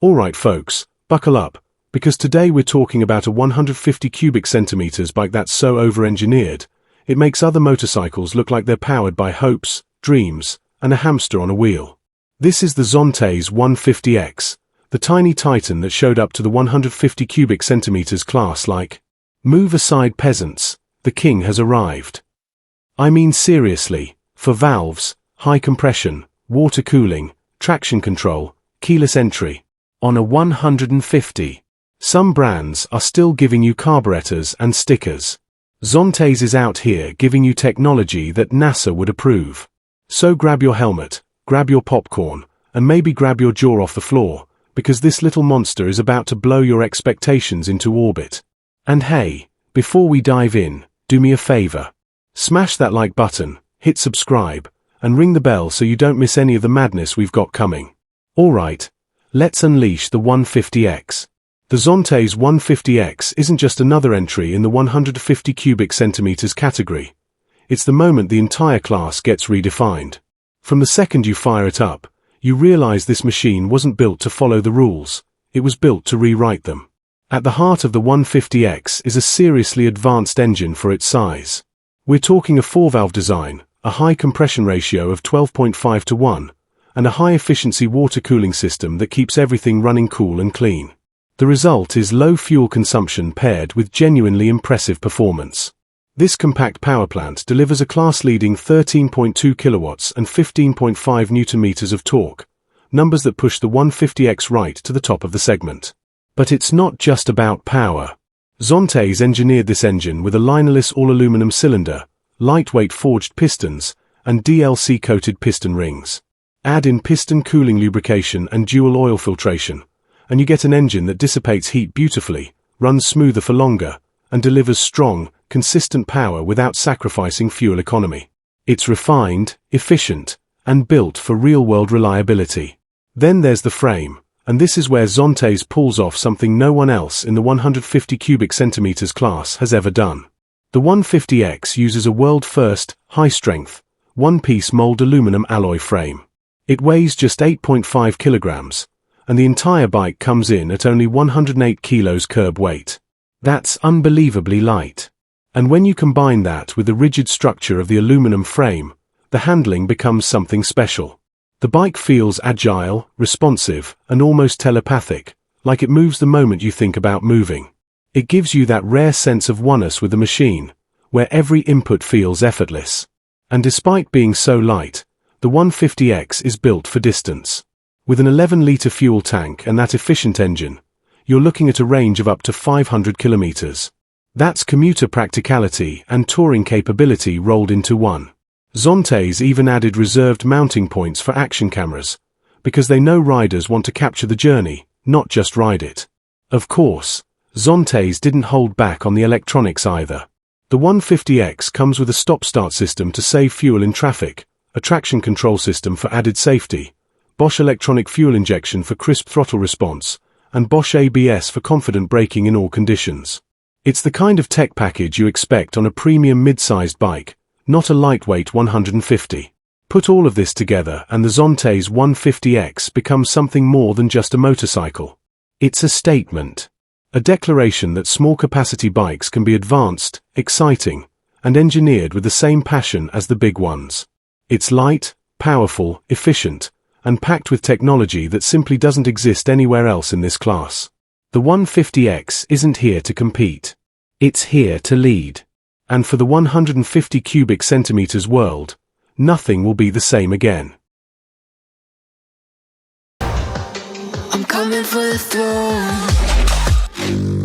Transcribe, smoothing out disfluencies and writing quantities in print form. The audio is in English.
Alright folks, buckle up, because today we're talking about a 150 cubic centimeters bike that's so over-engineered, it makes other motorcycles look like they're powered by hopes, dreams, and a hamster on a wheel. This is the Zontes 150X, the tiny titan that showed up to the 150 cubic centimeters class like, "Move aside peasants, the king has arrived." I mean seriously, for valves, high compression, water cooling, traction control, keyless entry. On a 150. Some brands are still giving you carburetors and stickers. Zontes is out here giving you technology that NASA would approve. So grab your helmet, grab your popcorn, and maybe grab your jaw off the floor, because this little monster is about to blow your expectations into orbit. And hey, before we dive in, do me a favor. Smash that like button, hit subscribe, and ring the bell so you don't miss any of the madness we've got coming. Alright, let's unleash the 150X. The Zontes 150X isn't just another entry in the 150 cubic centimeters category. It's the moment the entire class gets redefined. From the second you fire it up, you realize this machine wasn't built to follow the rules, it was built to rewrite them. At the heart of the 150X is a seriously advanced engine for its size. We're talking a 4-valve design, a high compression ratio of 12.5 to 1, and a high-efficiency water cooling system that keeps everything running cool and clean. The result is low fuel consumption paired with genuinely impressive performance. This compact power plant delivers a class-leading 13.2 kilowatts and 15.5 newton-meters of torque, numbers that push the 150X right to the top of the segment. But it's not just about power. Zontes engineered this engine with a linerless all-aluminum cylinder, lightweight forged pistons, and DLC-coated piston rings. Add in piston cooling lubrication and dual oil filtration, and you get an engine that dissipates heat beautifully, runs smoother for longer, and delivers strong, consistent power without sacrificing fuel economy. It's refined, efficient, and built for real-world reliability. Then there's the frame, and this is where Zontes pulls off something no one else in the 150 cubic centimeters class has ever done. The 150X uses a world-first, high-strength, one-piece mold aluminum alloy frame. It weighs just 8.5 kilograms, and the entire bike comes in at only 108 kilos curb weight. That's unbelievably light. And when you combine that with the rigid structure of the aluminum frame, the handling becomes something special. The bike feels agile, responsive, and almost telepathic, like it moves the moment you think about moving. It gives you that rare sense of oneness with the machine, where every input feels effortless. And despite being so light, the 150X is built for distance. With an 11-liter fuel tank and that efficient engine, you're looking at a range of up to 500 kilometers. That's commuter practicality and touring capability rolled into one. Zontes even added reserved mounting points for action cameras, because they know riders want to capture the journey, not just ride it. Of course, Zontes didn't hold back on the electronics either. The 150X comes with a stop-start system to save fuel in traffic, a traction control system for added safety, Bosch electronic fuel injection for crisp throttle response, and Bosch ABS for confident braking in all conditions. It's the kind of tech package you expect on a premium mid-sized bike, not a lightweight 150. Put all of this together and the Zontes 150X becomes something more than just a motorcycle. It's a statement. A declaration that small-capacity bikes can be advanced, exciting, and engineered with the same passion as the big ones. It's light, powerful, efficient, and packed with technology that simply doesn't exist anywhere else in this class. The 150X isn't here to compete. It's here to lead. And for the 150 cubic centimeters world, nothing will be the same again. I'm coming for the throne.